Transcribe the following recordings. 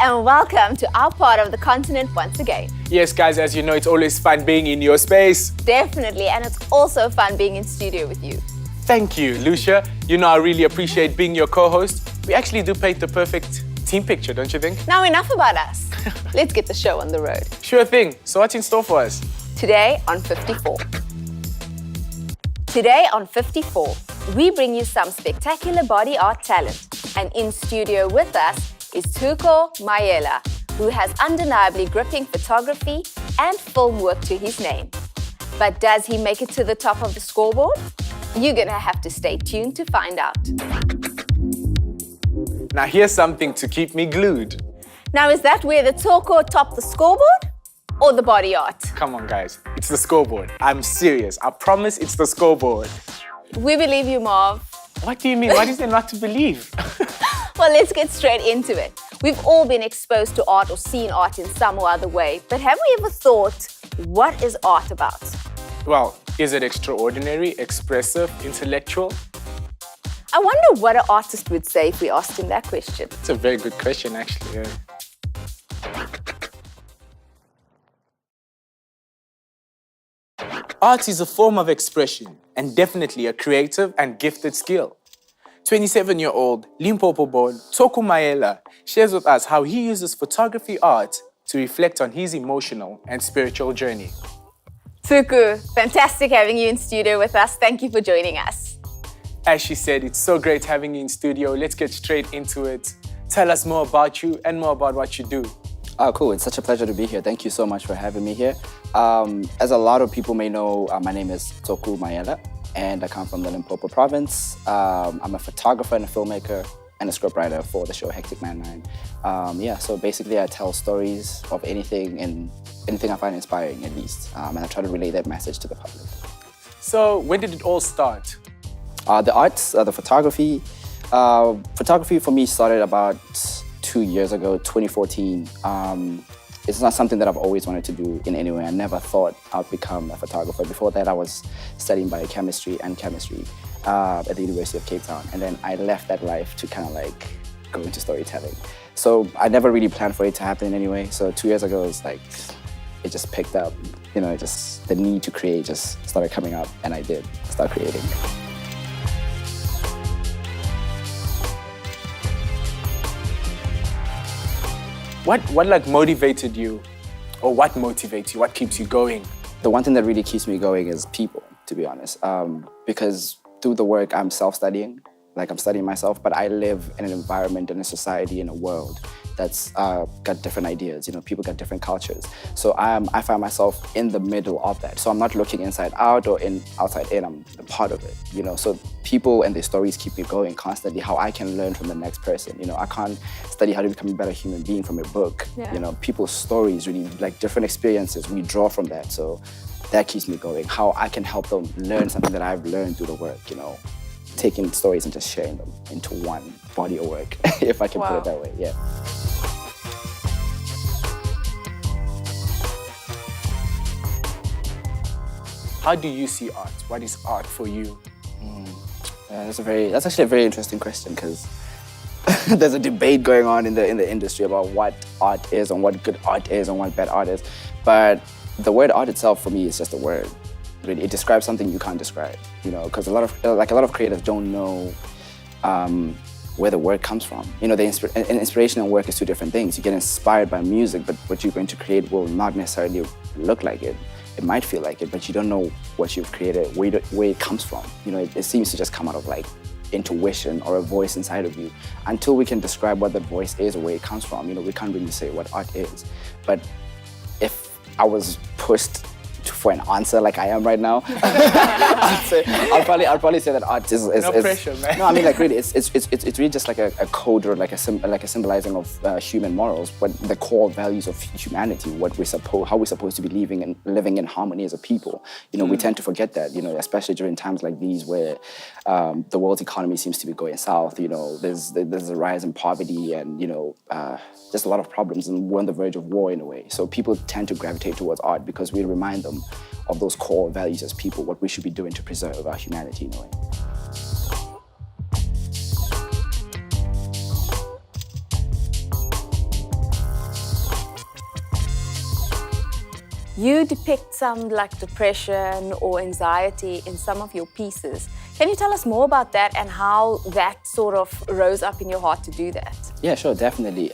and welcome to our part of the continent once again. Yes, guys, as you know, it's always fun being in your space. Definitely, and it's also fun being in studio with you. Thank you, Lucia. You know, I really appreciate being your co-host. We actually do paint the perfect team picture, don't you think? Now enough about us. Let's get the show on the road. Sure thing. So what's in store for us? Today on 54. Today on 54, we bring you some spectacular body art talent. And in studio with us is Tsoku Maela, who has undeniably gripping photography and film work to his name. But does he make it to the top of the scoreboard? You're gonna have to stay tuned to find out. Now here's something to keep me glued. Now is that where the Tsoku topped the scoreboard or the body art? Come on, guys. It's the scoreboard. I'm serious. I promise it's the scoreboard. We believe you, Marv. What do you mean? What is there not to believe? Well, let's get straight into it. We've all been exposed to art or seen art in some or other way, but have we ever thought, what is art about? Well, is it extraordinary, expressive, intellectual? I wonder what an artist would say if we asked him that question. It's a very good question, actually. Yeah. Art is a form of expression and definitely a creative and gifted skill. 27-year-old Limpopo-born Tsoku Maela shares with us how he uses photography art to reflect on his emotional and spiritual journey. Tsoku, fantastic having you in studio with us. Thank you for joining us. As she said, it's so great having you in studio. Let's get straight into it. Tell us more about you and more about what you do. Oh, cool. It's such a pleasure to be here. Thank you so much for having me here. As a lot of people may know, my name is Tsoku Maela, and I come from the Limpopo province. I'm a photographer and a filmmaker and a scriptwriter for the show Hectic Man 9. So basically I tell stories of anything and anything I find inspiring, at least. And I try to relay that message to the public. So when did it all start? The arts, the photography. Photography for me started about 2 years ago, 2014. It's not something that I've always wanted to do in any way. I never thought I'd become a photographer. Before that, I was studying biochemistry and chemistry at the University of Cape Town. And then I left that life to kind of like go into storytelling. So I never really planned for it to happen in any way. So 2 years ago, it's like, it just picked up. You know, just the need to create just started coming up, and I did start creating. What like motivated you, or what motivates you? What keeps you going? The one thing that really keeps me going is people, to be honest. Because through the work, I'm self-studying. Like I'm studying myself, but I live in an environment, in a society, in a world that's got different ideas. You know, people got different cultures. So I find myself in the middle of that. So I'm not looking inside out or outside in. I'm a part of it. You know, so people and their stories keep me going constantly. How I can learn from the next person. You know, I can't study how to become a better human being from a book. Yeah. You know, people's stories, really like different experiences. We draw from that. So that keeps me going. How I can help them learn something that I've learned through the work. You know, taking stories and just sharing them into one body of work, if I can put it that way, yeah. How do you see art? What is art for you? That's actually a very interesting question, because there's a debate going on in the industry about what art is and what good art is and what bad art is. But the word art itself for me is just a word. Really, it describes something you can't describe, you know, because a lot of creators don't know where the word comes from. You know, inspiration and work is two different things. You get inspired by music, but what you're going to create will not necessarily look like it. It might feel like it, but you don't know what you've created, where it comes from. You know, it seems to just come out of like intuition or a voice inside of you. Until we can describe what that voice is or where it comes from, you know, we can't really say what art is. But if I was pushed for an answer like I am right now, I'll probably say that art is no pressure, man. No, I mean, like really, it's really just like a code or like a symbolizing of human morals, what the core values of humanity, how we're supposed to be living in harmony as a people. You know, we tend to forget that. You know, especially during times like these where the world's economy seems to be going south. You know, there's a rise in poverty and you know just a lot of problems, and we're on the verge of war in a way. So people tend to gravitate towards art because we remind them of those core values as people, what we should be doing to preserve our humanity in a way. you depict some like depression or anxiety in some of your pieces. Can you tell us more about that and how that sort of rose up in your heart to do that? Yeah, sure, definitely.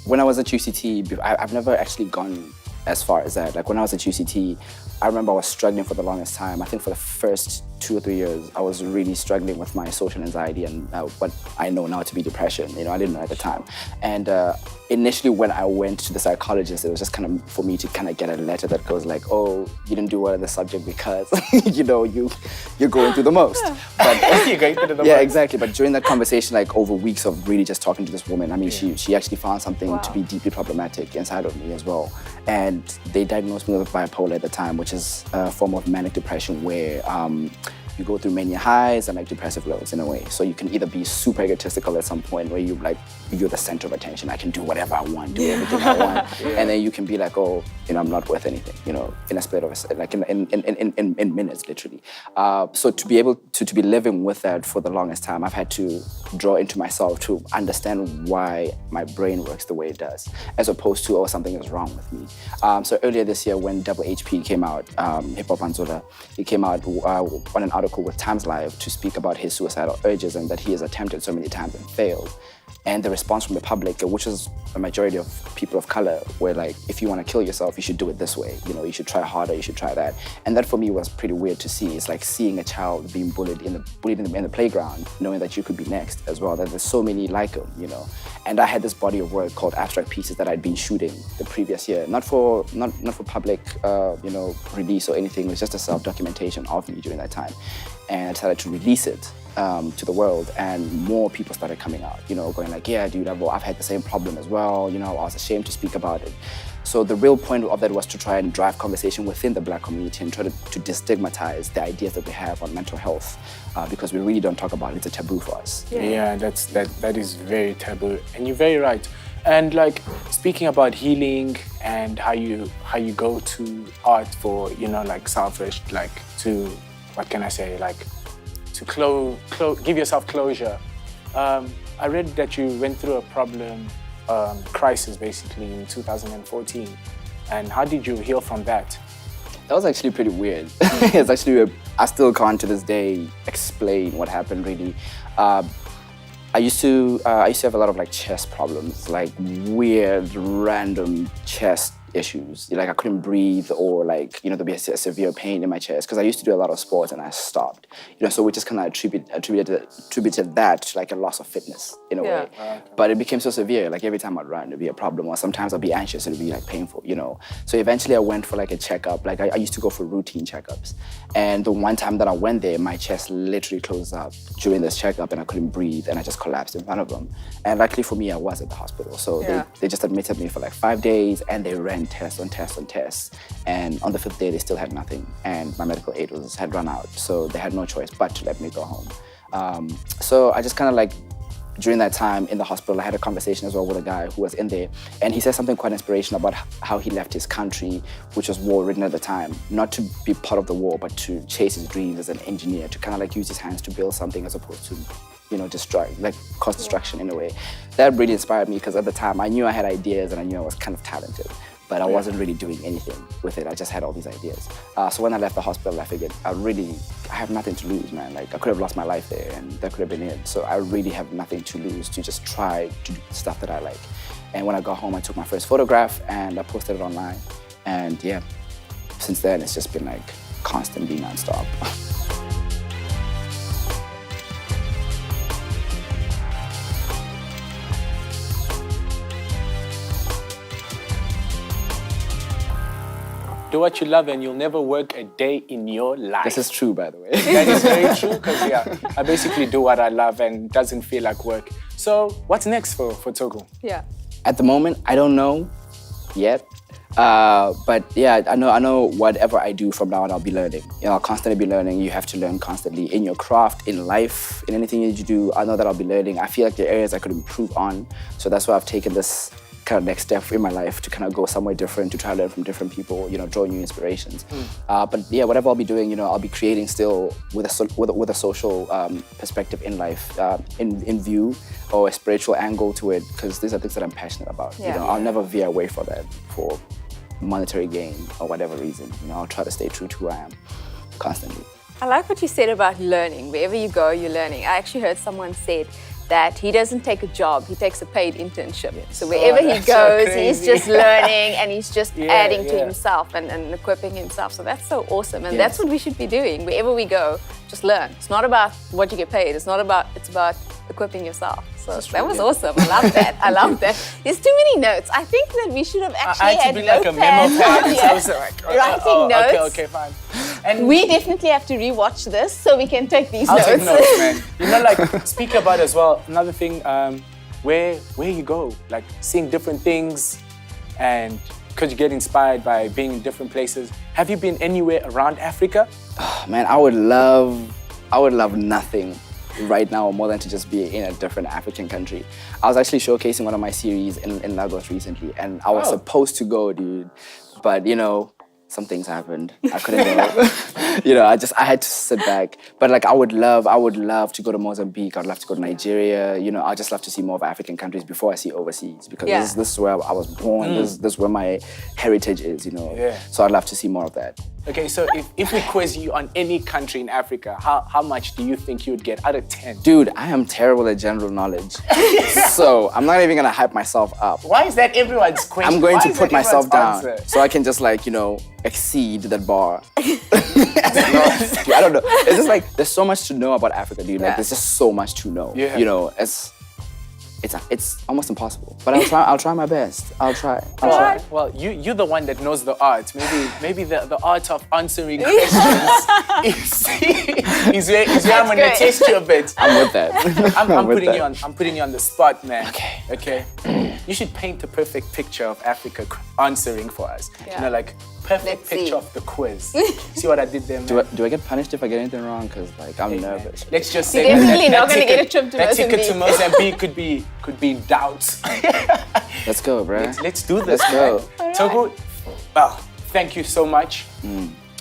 When I was at UCT, I've never actually gone as far as that. Like when I was at UCT, I remember I was struggling for the longest time. I think for the first 2 or 3 years, I was really struggling with my social anxiety and what I know now to be depression. You know, I didn't know at the time. And initially when I went to the psychologist, it was just kind of for me to kind of get a letter that goes like, oh, you didn't do well in the subject because, you know, you're going through the most. But, You're going through the yeah, most. exactly. But during that conversation, like over weeks of really just talking to this woman, I mean, she actually found something to be deeply problematic inside of me as well. And they diagnosed me with bipolar at the time, which is a form of manic depression where you go through many highs and like depressive lows in a way. So you can either be super egotistical at some point where you're the center of attention. I can do whatever I want, do everything I want. And then you can be like, oh, you know, I'm not worth anything, you know, in a split of a, like in minutes, literally. So to be able to be living with that for the longest time, I've had to draw into myself to understand why my brain works the way it does, as opposed to, oh, something is wrong with me. So earlier this year when Double HP came out, Hip Hop Anzola, he came out on an article with Times Live to speak about his suicidal urges and that he has attempted so many times and failed. And the response from the public, which is a majority of people of color, were like, if you want to kill yourself, you should do it this way. You know, you should try harder, you should try that. And that for me was pretty weird to see. It's like seeing a child being bullied in the playground, knowing that you could be next as well, that there's so many like him, you know. And I had this body of work called Abstract Pieces that I'd been shooting the previous year, not for public, you know, release or anything. It was just a self-documentation of me during that time. And I decided to release it to the world, and more people started coming out, you know, going like, yeah, dude, I've had the same problem as well, you know, I was ashamed to speak about it. So the real point of that was to try and drive conversation within the Black community and try to destigmatize the ideas that we have on mental health, because we really don't talk about it. It's a taboo for us. Yeah, that is very taboo, and you're very right. And like speaking about healing and how you go to art for, you know, like selfish, like to, what can I say, like to give yourself closure. I read that you went through a problem, crisis basically in 2014. And how did you heal from that? That was actually pretty weird. It's actually, I still can't to this day explain what happened really. I used to have a lot of like chest problems, like weird, random chest issues. Like I couldn't breathe, or like, you know, there'd be a severe pain in my chest because I used to do a lot of sports and I stopped. You know, so we just kind of attributed that to like a loss of fitness in a way. But it became so severe. Like every time I'd run, it'd be a problem, or sometimes I'd be anxious and it'd be like painful, you know. So eventually I went for like a checkup. Like I used to go for routine checkups. And the one time that I went there, my chest literally closed up during this checkup and I couldn't breathe and I just collapsed in front of them. And luckily for me, I was at the hospital. So they just admitted me for like 5 days and they ran tests on tests on tests. And on the 5th day, they still had nothing. And my medical aid had run out. So they had no choice but to let me go home. So I just kind of like, during that time in the hospital, I had a conversation as well with a guy who was in there. And he said something quite inspirational about how he left his country, which was war-ridden at the time, not to be part of the war, but to chase his dreams as an engineer, to kind of like use his hands to build something as opposed to, you know, destroy, like cause destruction in a way. That really inspired me because at the time I knew I had ideas and I knew I was kind of talented, but I wasn't really doing anything with it. I just had all these ideas. So when I left the hospital, I figured I have nothing to lose, man. Like I could have lost my life there and that could have been it. So I really have nothing to lose to just try to do stuff that I like. And when I got home, I took my first photograph and I posted it online. And yeah, since then it's just been like constantly nonstop. Do what you love and you'll never work a day in your life. This is true, by the way. That is very true, because I basically do what I love and it doesn't feel like work. So what's next for Tsoku? Yeah. At the moment, I don't know yet. But yeah, I know whatever I do from now on, I'll be learning. You know, I'll constantly be learning. You have to learn constantly in your craft, in life, in anything that you do. I know that I'll be learning. I feel like there are areas I could improve on. So that's why I've taken this kind of next step in my life to kind of go somewhere different, to try to learn from different people, you know, draw new inspirations. But yeah, whatever I'll be doing, you know, I'll be creating still with a social perspective in life, in view, or a spiritual angle to it, because these are things that I'm passionate about. You know, I'll never veer away from that for monetary gain or whatever reason. You know, I'll try to stay true to who I am constantly. I like what you said about learning. Wherever you go, you're learning. I actually heard someone said that he doesn't take a job, he takes a paid internship. So wherever he goes, he's just learning and he's just adding to himself and equipping himself. So that's so awesome. And that's what we should be doing. Wherever we go, just learn. It's not about what you get paid. It's about equipping yourself. So that was awesome. I love that. I love that. There's too many notes. I think that we should have actually had like a memo pad. Yeah. I was like, writing notes. Okay, fine. And we definitely have to rewatch this so we can take these I'll notes. take notes, man. You know, like, speak about as well, another thing, where you go, like seeing different things, and could you get inspired by being in different places? Have you been anywhere around Africa? Oh, man, I would love nothing right now more than to just be in a different African country. I was actually showcasing one of my series in Lagos recently, and I was supposed to go, dude, but you know, some things happened. I couldn't go. You know, I had to sit back. But like, I would love to go to Mozambique. I'd love to go to Nigeria. You know, I just love to see more of African countries before I see overseas, because this is where I was born. This is where my heritage is. You know, so I'd love to see more of that. Okay, so if we quiz you on any country in Africa, how much do you think you would get out of 10? Dude, I am terrible at general knowledge. So I'm not even gonna hype myself up. Why is that everyone's question? I'm going to put myself down answer? so I can just, like, you know, exceed that bar. Dude, I don't know. It's just like, there's so much to know about Africa, dude. Like, there's just so much to know. Yeah. You know, it's almost impossible. But I'll try my best. I'll try. Well, you're the one that knows the art. Maybe the art of answering questions is where I'm gonna test you a bit. I'm with that. I'm putting you on the spot, man. Okay. You should paint the perfect picture of Africa answering for us. You know, like, perfect picture of the quiz. See what I did there, man? Do I get punished if I get anything wrong? Because, like, I'm nervous. Man. Let's just say you're definitely not going to get a trip to Mozambique. That ticket to Mozambique could be in doubt. Let's go, bro. Let's do this. Let's go. Right. Tsoku, well, thank you so much.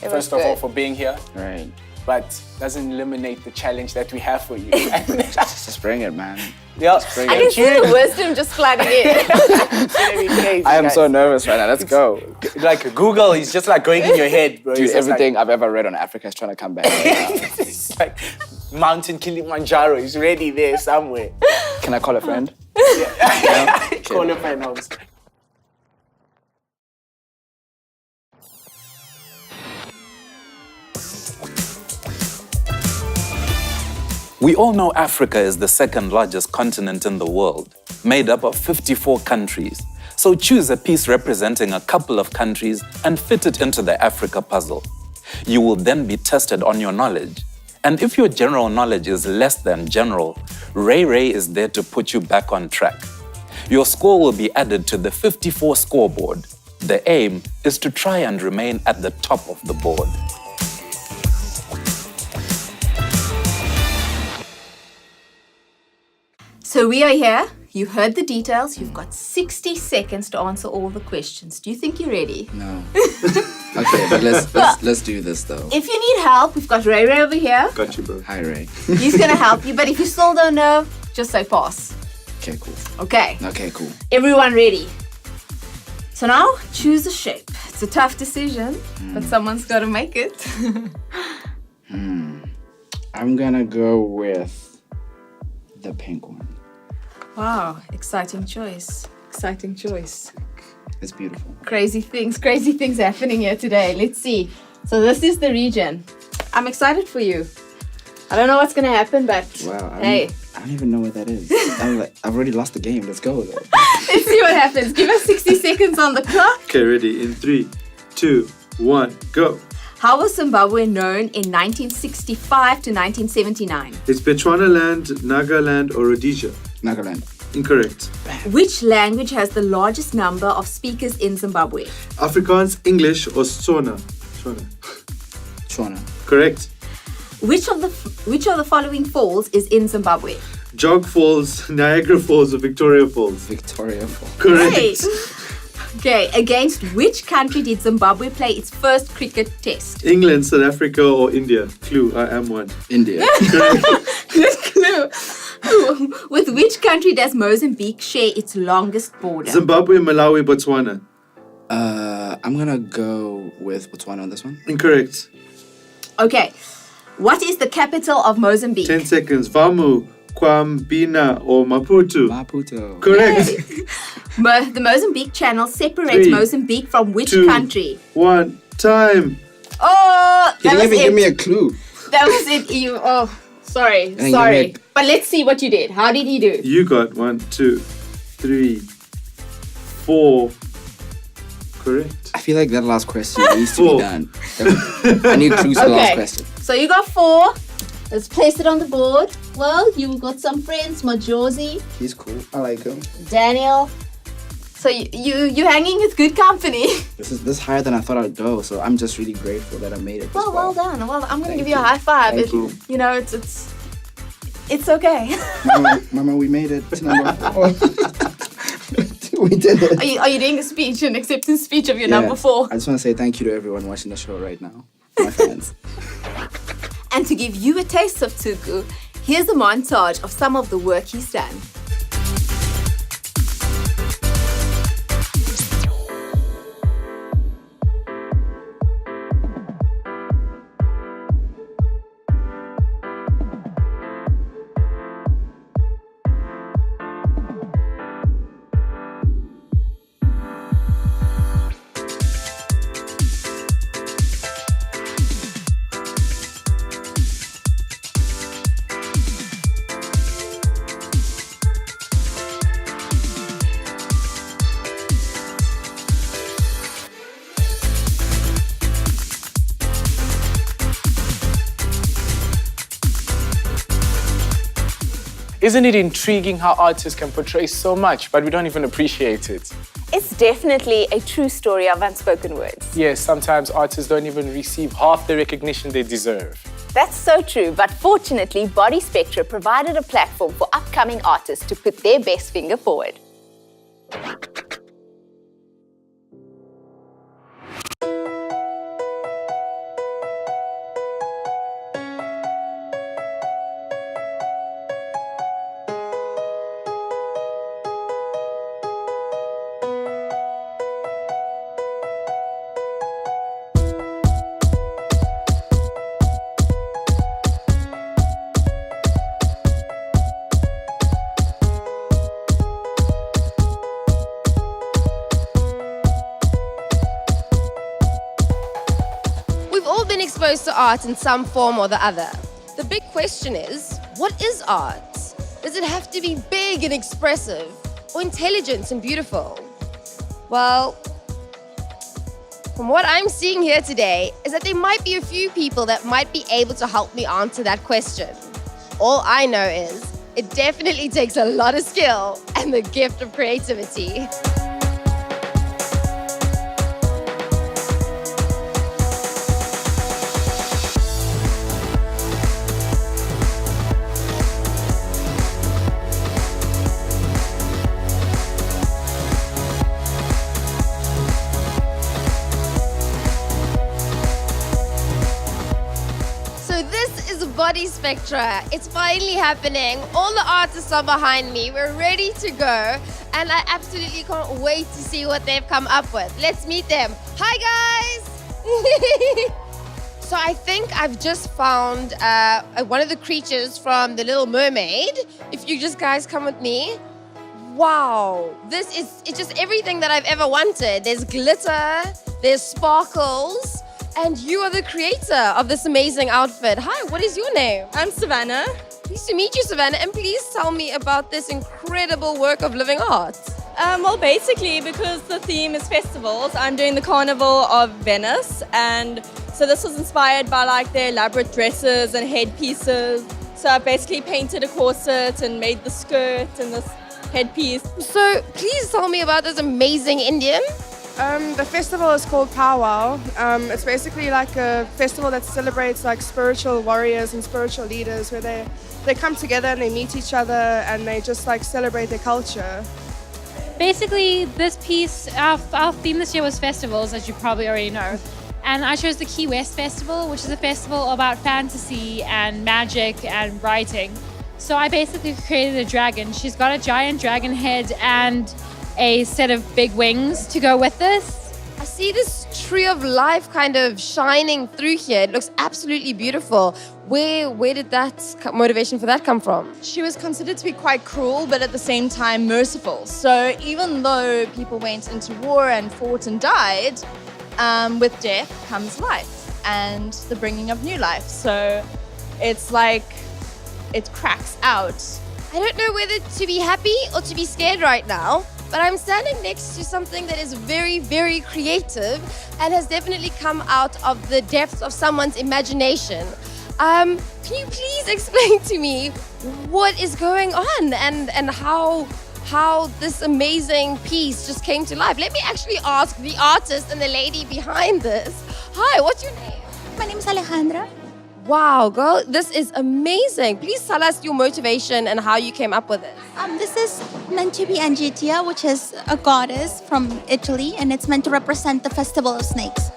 First of all, for being here. Right. But doesn't eliminate the challenge that we have for you. Just bring it, man. Yeah, I can see the wisdom just flooding in. I am so nervous right now. Let's go. Like Google is just like going in your head, bro. Dude, everything I've ever read on Africa is trying to come back right now. It's like Mountain Kilimanjaro is ready there somewhere. Can I call a friend? Yeah. Call a friend, obviously. We all know Africa is the second largest continent in the world, made up of 54 countries. So choose a piece representing a couple of countries and fit it into the Africa puzzle. You will then be tested on your knowledge. And if your general knowledge is less than general, Ray is there to put you back on track. Your score will be added to the 54 scoreboard. The aim is to try and remain at the top of the board. So we are here. You heard the details. You've got 60 seconds to answer all the questions. Do you think you're ready? No. Okay, but let's do this though. If you need help, we've got Ray over here. Got you, bro. Hi, Ray. He's gonna help you, but if you still don't know, just say pass. Okay, cool. Okay. Okay, cool. Everyone ready? So now, choose a shape. It's a tough decision, but someone's got to make it. I'm gonna go with the pink one. Wow, exciting choice. Exciting choice. It's beautiful. Crazy things happening here today. Let's see. So this is the region. I'm excited for you. I don't know what's gonna happen, but wow, hey. I don't even know what that is. I've already lost the game. Let's go though. Let's see what happens. Give us 60 seconds on the clock. Okay, ready? In 3, 2, 1, go. How was Zimbabwe known in 1965 to 1979? It's Bechuanaland, Nagaland, or Rhodesia? Nagaland. Incorrect. Which language has the largest number of speakers in Zimbabwe? Afrikaans, English, or Tswana? Shona. Correct. Which of the following falls is in Zimbabwe? Jog Falls, Niagara Falls, or Victoria Falls? Victoria Falls. Correct. Hey. Okay, against which country did Zimbabwe play its first cricket test? England, South Africa, or India? Clue, I am one. India. Good clue. With which country does Mozambique share its longest border? Zimbabwe, Malawi, Botswana. I'm gonna go with Botswana on this one. Incorrect. Okay. What is the capital of Mozambique? 10 seconds. Vamu, Kwambina, or Maputo. Maputo. Correct. The Mozambique Channel separates 3, Mozambique from which 2, country? 1, time. Oh, You that didn't was even it. give me a clue. That was it. Sorry. Dang, you Sorry. made- But let's see what you did. How did he do? You got 1, 2, 3, 4. Correct. I feel like that last question needs to 4. be done. I need clues for the last question. So you got 4. Let's place it on the board. Well, you got some friends, Majosi, He's cool. I like him. Daniel. So you're hanging with good company. This is higher than I thought I'd go, so I'm just really grateful that I made it. Well, well done. Well, I'm gonna Thank give you a you. high five. Thank you. You know, it's okay. Mama, we made it to number 4. We did it. Are you doing a speech, an acceptance speech of your Yeah. number 4? I just want to say thank you to everyone watching the show right now. My fans. And to give you a taste of Tsoku, here's a montage of some of the work he's done. Isn't it intriguing how artists can portray so much, but we don't even appreciate it? It's definitely a true story of unspoken words. Yes, sometimes artists don't even receive half the recognition they deserve. That's so true, but fortunately, Body Spectra provided a platform for upcoming artists to put their best finger forward. We've all been exposed to art in some form or the other. The big question is, what is art? Does it have to be big and expressive or intelligent and beautiful? Well, from what I'm seeing here today is that there might be a few people that might be able to help me answer that question. All I know is it definitely takes a lot of skill and the gift of creativity. So this is Body Spectra. It's finally happening. All the artists are behind me. We're ready to go. And I absolutely can't wait to see what they've come up with. Let's meet them. Hi, guys. So I think I've just found one of the creatures from The Little Mermaid. If you just guys come with me. Wow, it's just everything that I've ever wanted. There's glitter, there's sparkles, and you are the creator of this amazing outfit. Hi, what is your name? I'm Savannah. Pleased to meet you, Savannah, and please tell me about this incredible work of living art. Well, basically, because the theme is festivals, I'm doing the Carnival of Venice, and so this was inspired by like their elaborate dresses and headpieces. So I basically painted a corset and made the skirt and this headpiece. So please tell me about this amazing Indian. The festival is called Powwow. It's basically like a festival that celebrates like spiritual warriors and spiritual leaders where they come together and they meet each other and they just like celebrate their culture. Basically, this piece, our theme this year was festivals, as you probably already know. And I chose the Key West Festival, which is a festival about fantasy and magic and writing. So I basically created a dragon. She's got a giant dragon head and a set of big wings to go with this. I see this tree of life kind of shining through here. It looks absolutely beautiful. Where did that motivation for that come from? She was considered to be quite cruel, but at the same time merciful. So even though people went into war and fought and died, with death comes life and the bringing of new life. So it's like it cracks out. I don't know whether to be happy or to be scared right now, but I'm standing next to something that is very, very creative and has definitely come out of the depths of someone's imagination. Can you please explain to me what is going on and how this amazing piece just came to life? Let me actually ask the artist and the lady behind this. Hi, what's your name? My name is Alejandra. Wow, girl, this is amazing. Please tell us your motivation and how you came up with it. This is meant to be Angitia, which is a goddess from Italy, and it's meant to represent the Festival of Snakes.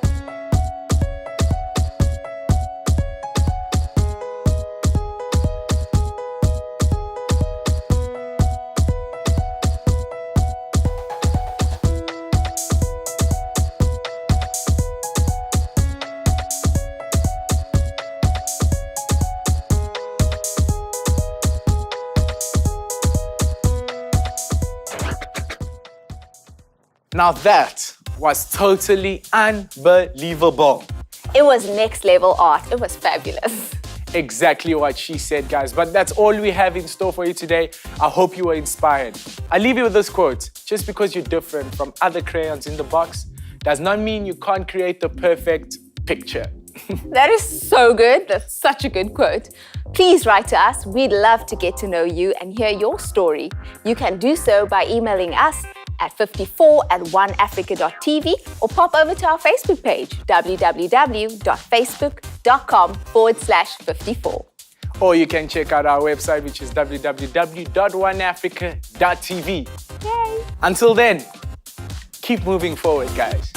Now that was totally unbelievable. It was next level art. It was fabulous. Exactly what she said, guys. But that's all we have in store for you today. I hope you were inspired. I'll leave you with this quote. Just because you're different from other crayons in the box does not mean you can't create the perfect picture. That is so good. That's such a good quote. Please write to us. We'd love to get to know you and hear your story. You can do so by emailing us at 54@oneafrica.tv or pop over to our Facebook page, www.facebook.com/54. Or you can check out our website, which is www.oneafrica.tv. Yay! Until then, keep moving forward, guys.